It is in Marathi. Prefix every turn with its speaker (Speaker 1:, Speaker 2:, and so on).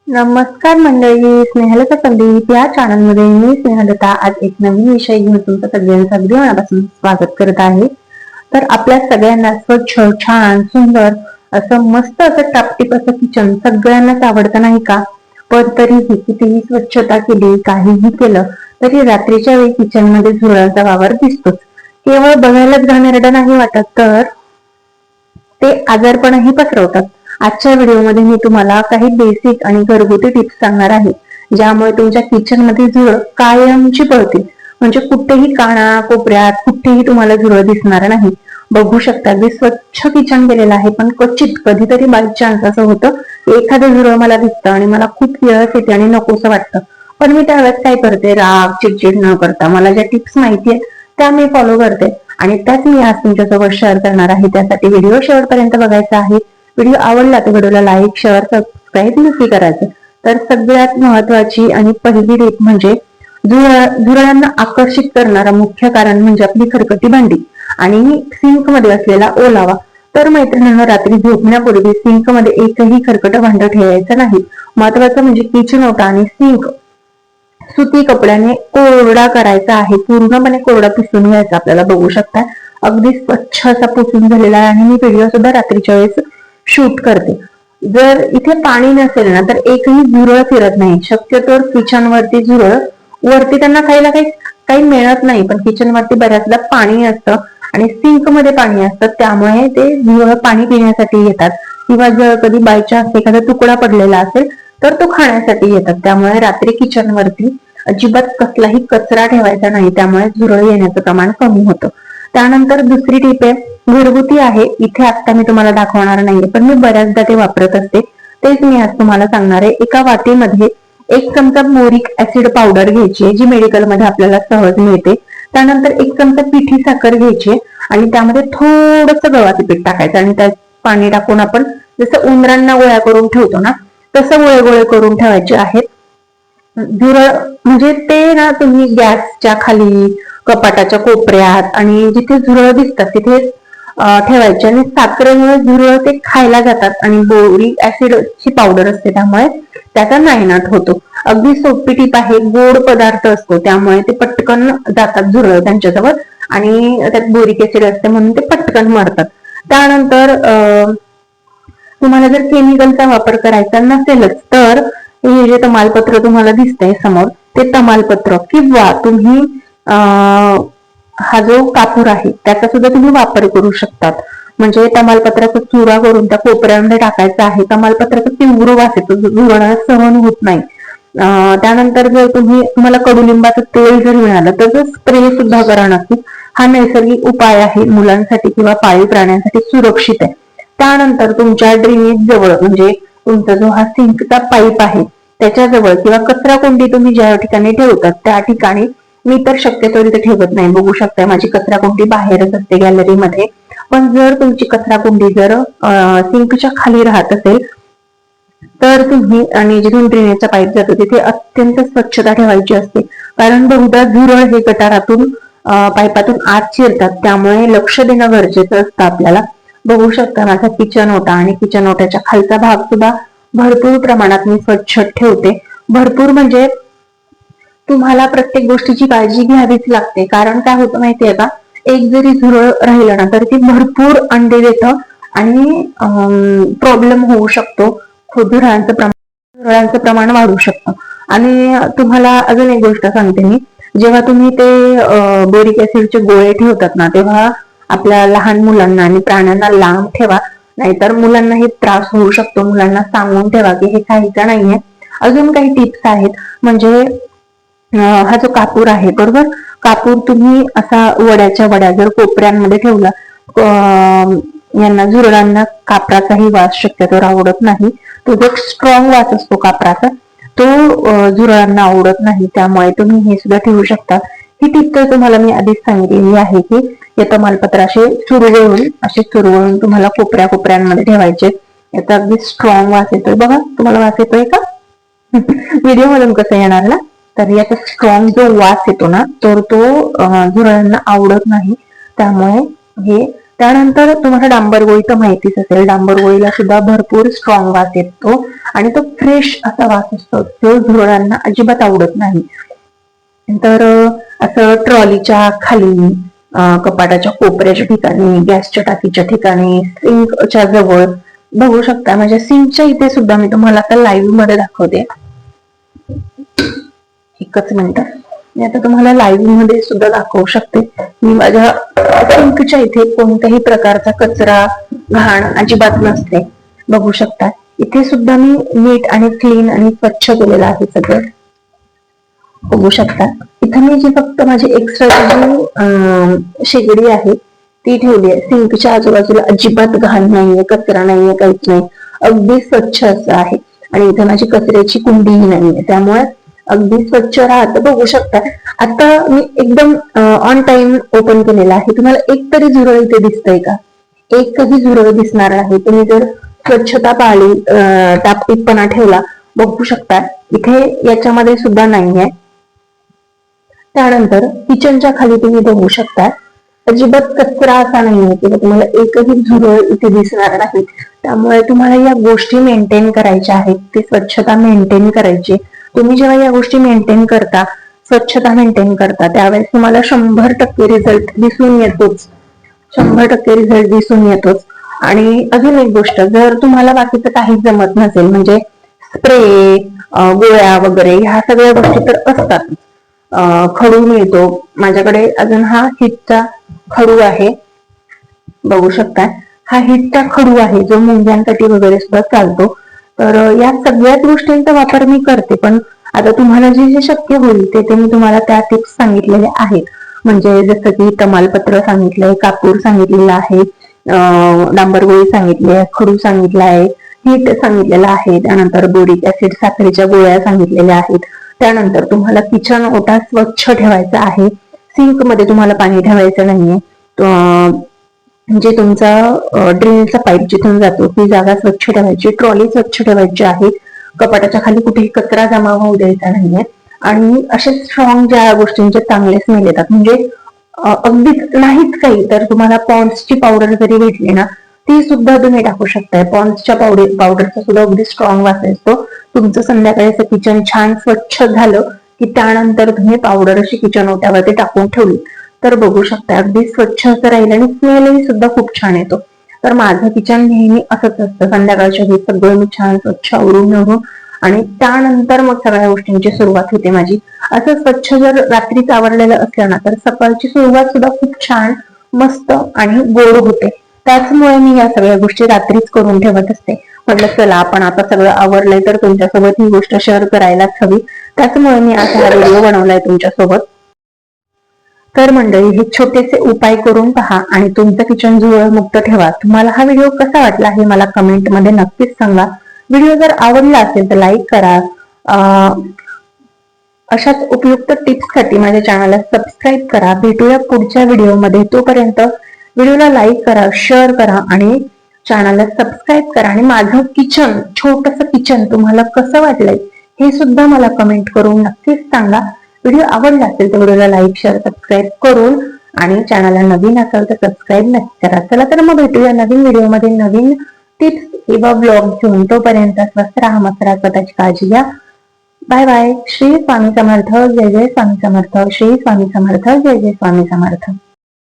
Speaker 1: नमस्कार मंडळी, स्नेहलता संदीप या चॅनलमध्ये मी स्नेहलता आज एक नवीन विषय घेऊन तुमचं सगळ्यांचं अगदी मनापासून स्वागत करत आहे. तर आपल्या सगळ्यांना स्वच्छ, छान, सुंदर असं मस्त असं टापटीप असं किचन सगळ्यांनाच आवडतं नाही का? पण तरीही कितीही स्वच्छता केली, काहीही केलं तरी रात्रीच्या वेळी किचन मध्ये झुरळांचा वावर दिसतोच. केवळ बघायलाच घाणेरडं नाही वाटत, तर ते आजारपणही पसरवतात. आजच्या व्हिडिओमध्ये मी तुम्हाला काही बेसिक आणि घरगुती टिप्स सांगणार आहे, ज्यामुळे तुमच्या किचन मध्ये झुरळ कायमची पळतील. म्हणजे कुठेही काना कोपऱ्यात कुठेही तुम्हाला झुरळ दिसणार नाही. बघू शकता अगदी स्वच्छ किचन केलेलं आहे, पण क्वचित कधीतरी बाय चान्स असं होतं एखादं झुरळ मला दिसतं आणि मला खूप किळस येते आणि नकोसं वाटतं. पण मी त्यावेळेस काय करते, राग चिडचिड न करता मला ज्या टिप्स माहितीये त्या मी फॉलो करते आणि त्याच मी आज तुमच्यासोबत शेअर करणार आहे. त्यासाठी व्हिडिओ शेवटपर्यंत बघायचा आहे. व्हिडिओ आवडला तर व्हिडिओला लाईक शेअर सबस्क्राईब नक्की करायचं. तर सगळ्यात महत्वाची आणि पहिली टीप म्हणजे झुरळांना आकर्षित करणारा मुख्य कारण म्हणजे आपली खरकटी भांडी आणि सिंक मध्ये असलेला ओलावा. तर मैत्रिणींना रात्री झोपण्यापूर्वी सिंक मध्ये एकही खरकट भांड ठेवायचं नाही. महत्वाचं म्हणजे किचन ओटा आणि सिंक सुती कपड्याने कोरडा करायचा आहे, पूर्णपणे कोरडा पुसून घ्यायचा. आपल्याला बघू शकता अगदी स्वच्छ असा पुसून झालेला आहे आणि मी व्हिडिओ सुद्धा रात्रीच्या वेळेस शूट करते. जर इथे पाणी नसेल ना तर एकही झुरळ फिरत नाही. शक्यतो किचन वरती झुरळ वरती त्यांना खायला काही काही मिळत नाही, पण किचन वरती बऱ्याचदा पाणी असतं आणि सिंक मध्ये पाणी असतं, त्यामुळे ते झुरळ पाणी पिण्यासाठी येतात किंवा जर कधी बाय चान्स एखादा तुकडा पडलेला असेल तर तो खाण्यासाठी येतात. त्यामुळे रात्री किचन वरती अजिबात कसलाही कचरा ठेवायचा नाही, त्यामुळे झुरळ येण्याचं प्रमाण कमी होतं. त्यानंतर दुसरी टीप आहे घरगुती आहे, इथे आता मी तुम्हाला दाखवणार नाहीये पण मी बऱ्याचदा ते वापरत असते, तेच मी आज तुम्हाला सांगणार आहे. एका वाटीमध्ये 1 चमचा बोरिक ऍसिड पावडर घ्यायची जी मेडिकल मध्ये आपल्याला सहज मिळते. त्यानंतर 1 चमचा पिठी साखर घ्यायची आणि त्यामध्ये थोडंसं गव्हाचं पीठ टाकायचं आणि त्यात पाणी टाकून आपण जसं उंदरांना गोळ्या करून ठेवतो ना तसं गोळे गोळे करून ठेवायचे आहेत. झुरळ म्हणजे ते ना तुम्ही गॅसच्या खाली, कपाटाच्या कोपऱ्यात आणि जिथे झुरळ दिसतात तिथे ठेवायचे आणि साखरेमुळे झुरळ ते खायला जातात आणि बोरिक ऍसिड ची पावडर असते त्यामुळे त्याचा नायनाट होतो. अगदी सोपी टीप आहे. गोड पदार्थ असतो त्यामुळे ते पटकन जातात झुरळ त्यांच्याजवळ आणि त्यात बोरिक ऍसिड असते म्हणून ते पटकन मरतात. त्यानंतर तुम्हाला जर केमिकलचा वापर करायचा नसेलच तर हे जे तमालपत्र तुम्हाला दिसतंय समोर ते तमालपत्र किंवा तुम्ही हा जो कापूर आहे त्याचा सुद्धा तुम्ही वापर करू शकतात. म्हणजे तमालपत्राचा चुरा करून त्या कोपऱ्यामध्ये टाकायचा आहे. तमालपत्राचा तीव्र वास येतो, झुरळांना सहन होत नाही. त्यानंतर जर तुम्हाला कडुलिंबाचं तेल जर मिळालं तर स्प्रे सुद्धा करा नक्की. हा नैसर्गिक उपाय आहे, मुलांसाठी किंवा पाळीव प्राण्यांसाठी सुरक्षित आहे. त्यानंतर तुमच्या ड्रेनेज जवळ म्हणजे तुमचा जो हा सिंकचा पाईप आहे त्याच्याजवळ किंवा कचरा कोंडी तुम्ही ज्या ठिकाणी ठेवतात त्या ठिकाणी, मी तर शक्यतो इथे ठेवत नाही, बघू शकता माझी कचरा कोंडी बाहेरच असते गॅलरीमध्ये. पण जर तुमची कचरा कोंडी जर सिंकच्या खाली राहत असेल तर तुम्ही आणि जिथून ड्रेनेजचा पाईप जातो तिथे अत्यंत स्वच्छता ठेवायची असते, कारण बहुधा झुरळ हे गटारातून पाईपातून आत शिरतात, त्यामुळे लक्ष देणं गरजेचं असतं आपल्याला. बघू शकता माझा किचन ओटा आणि किचन ओट्याच्या खालचा भाग सुद्धा भरपूर प्रमाणात मी स्वच्छ ठेवते. भरपूर म्हणजे तुम्हाला प्रत्येक गोष्टीची काळजी घ्यावीच लागते, कारण काय होतं माहितीये का, एक जरी झुरळ राहिलं ना तर ती भरपूर अंडे देतं आणि प्रॉब्लेम होऊ शकतो. झुरळांचं प्रमाण वाढू शकतं. आणि तुम्हाला अजून एक गोष्ट सांगते मी, जेव्हा तुम्ही ते बोरिक ऍसिडचे गोळे ठेवतात ना तेव्हा आपल्या लहान मुलांना आणि प्राण्यांना लांब ठेवा, नाहीतर मुलांनाही त्रास होऊ शकतो. मुलांना सांगून ठेवा की हे खायचं नाहीये. अजून काही टिप्स आहेत म्हणजे हा जो कापूर आहे बरोबर, कापूर तुम्ही असा वड्याच्या वड्या जर कोपऱ्यांमध्ये ठेवला, यांना झुरळांना कापराचाही वास शक्यतो आवडत नाही. तो जो स्ट्रॉंग वास असतो कापराचा तो झुरळांना आवडत नाही, त्यामुळे तुम्ही हे सुद्धा ठेवू शकता. ही टिप तर तुम्हाला मी आधीच सांगितलेली आहे की या तमालपत्र असे चुरवळून तुम्हाला कोपऱ्या कोपऱ्यांमध्ये ठेवायचे. याचा अगदी स्ट्रॉंग वास येतोय, बघा तुम्हाला वास येतोय का व्हिडिओ मधून कसं येणार ना, तर याचा स्ट्रॉंग जो वास येतो ना तर तो झुरळांना आवडत नाही, त्यामुळे हे त्यानंतर तुम्हाला डांबर गोळी तर माहितीच असेल, डांबर गोळीला सुद्धा भरपूर स्ट्रॉंग वास येतो आणि तो फ्रेश असा वास असतो, जो झुरळांना अजिबात आवडत नाही. तर असं ट्रॉलीच्या खाली, कपाटाच्या कोपऱ्याच्या ठिकाणी, गॅसच्या टाकीच्या ठिकाणी, सिंकच्या जवळ बघू शकता. म्हणजे सिंकच्या इथे सुद्धा मी तुम्हाला आता लाईव्ह मध्ये दाखवते. एकच मिनिट, मी आता तुम्हाला लाईव्ह मध्ये सुद्धा दाखवू शकते. मी माझ्या सिंकच्या इथे कोणत्याही प्रकारचा कचरा, घाण अजिबात नसते. बघू शकता, इथे सुद्धा मी नीट आणि क्लीन आणि स्वच्छ केलेलं आहे सगळं. बघू शकता, इथे मी जी फक्त माझी एक्स्ट्रा जी शेगडी आहे ती ठेवली आहे. सिंकच्या आजूबाजूला अजिबात घाण नाहीये, कचरा नाहीये, काहीच नाही, अगदी स्वच्छ असं आहे. आणि इथे माझी कचऱ्याची कुंडीही नाहीये, त्यामुळे अगदी स्वच्छ राहतं. बघू शकता, आता मी एकदम ऑन टाइम ओपन केलेला आहे. तुम्हाला एक तरी झुरळ इथे दिसतंय का? एकही झुरळ दिसणार नाही. तुम्ही जर स्वच्छता पाळली, टापटीपणा ठेवला, बघू शकता इथे याच्यामध्ये सुद्धा नाहीये. त्यानंतर किचनच्या खाली तुम्ही बघू शकता, अजिबात कचरा असा नाहीये किंवा तुम्हाला एकही झुरळ इथे दिसणार नाही. त्यामुळे तुम्हाला या गोष्टी मेंटेन करायच्या आहेत, ती स्वच्छता मेंटेन करायची. तुम्ही जेव्हा या गोष्टी मेंटेन करता, स्वच्छता मेंटेन करता, त्यावेळेस तुम्हाला 100% रिझल्ट दिसून येतोच. 100% रिझल्ट दिसून येतोच. आणि अजून एक गोष्ट, जर तुम्हाला बाकीचं काहीच जमत नसेल, म्हणजे स्प्रे, गोळ्या वगैरे ह्या सगळ्या गोष्टी तर असतात. खडू मिळतो माझ्याकडे, अजून हा हिटचा खडू आहे. बघू शकता, हा हिटचा खडू आहे, जो मुंग्यांसाठी वगैरे सुद्धा चालतो. तर या सगळ्याच गोष्टींचा वापर मी करते. पण आता तुम्हाला जे जे शक्य होईल ते मी तुम्हाला त्या टिप्स सांगितलेले आहेत. म्हणजे जसं की तमालपत्र सांगितलंय, कापूर सांगितलेला आहे, डांबर गोळी सांगितली आहे, खडू सांगितला आहे, हीट सांगितलेला आहे, त्यानंतर बोरिक ऍसिड, साखरेच्या गोळ्या सांगितलेल्या आहेत. त्यानंतर तुम्हाला किचन ओटा स्वच्छ ठेवायचा आहे. सिंक मध्ये तुम्हाला पाणी ठेवायचं नाहीये. जे तुमचा ड्रेनचा पाईप जिथून जातो ती जागा स्वच्छ ठेवायची, ट्रॉली स्वच्छ ठेवायची आहे. कपाटाच्या खाली कुठेही कचरा जमा होऊ द्यायचा नाहीये. आणि असे स्ट्रॉंग ज्या गोष्टींचे चांगले स्मेल येतात, म्हणजे अगदीच नाहीच काही तर तुम्हाला पॉन्ड्सची पावडर जरी भेटली ना, ती सुद्धा तुम्ही टाकू शकताय. पॉन्ड्सच्या पावडरचा सुद्धा अगदी स्ट्रॉंग वास असतो. तुमचं संध्याकाळचं किचन छान स्वच्छ झालं की त्यानंतर तुम्ही पावडर अशी किचन ओट्यावरती टाकून ठेवली तर बघू शकता अगदी स्वच्छ असं राहील आणि स्मेलही सुद्धा खूप छान येतो. तर माझं किचन नेहमी असंच असतं. संध्याकाळच्या वेळी सगळं मी छान स्वच्छ आवरून निवडून आणि त्यानंतर मग सगळ्या गोष्टींची सुरुवात होते माझी. असं स्वच्छ जर रात्रीच आवरलेलं असलं ना, तर सकाळची सुरुवात सुद्धा खूप छान, मस्त आणि गोड होते. त्याचमुळे मी या सगळ्या गोष्टी रात्रीच करून ठेवत असते. म्हटलं चला आपण आता सगळं आवरलंय तर तुमच्यासोबत ही गोष्ट शेअर करायलाच हवी. त्याचमुळे मी आज हा व्हिडिओ बनवलाय तुमच्यासोबत. तर मंडळी, हे छोटेसे उपाय करून पहा आणि तुमचं किचन झुरळ मुक्त ठेवा. तुम्हाला हा व्हिडिओ कसा वाटला हे मला कमेंट मध्ये नक्कीच सांगा. व्हिडिओ जर आवडला असेल तर लाईक करा. अशाच उपयुक्त टिप्स साठी माझ्या चॅनलला सबस्क्राईब करा. भेटूया पुढच्या व्हिडिओमध्ये. तोपर्यंत व्हिडिओला लाईक करा, शेअर करा आणि चॅनलला सबस्क्राईब करा. आणि माझं किचन, छोटस किचन तुम्हाला कसं वाटलंय हे सुद्धा मला कमेंट करून नक्कीच सांगा. व्हिडिओ आवडला असेल तर व्हिडिओला लाईक, शेअर, सबस्क्राईब करून आणि चॅनलला नवीन असेल तर सबस्क्राईब नक्की करा. चला तर मग भेटूया नवीन व्हिडिओमध्ये नवीन टिप्स किंवा ब्लॉग घेऊन. तोपर्यंत स्वस्त राहा, मस्त राहा, स्वतःची काळजी घ्या. Bye bye. श्री स्वामी समर्थ. जय जय स्वामी समर्थ. श्री स्वामी समर्थ. जय जय स्वामी समर्थ.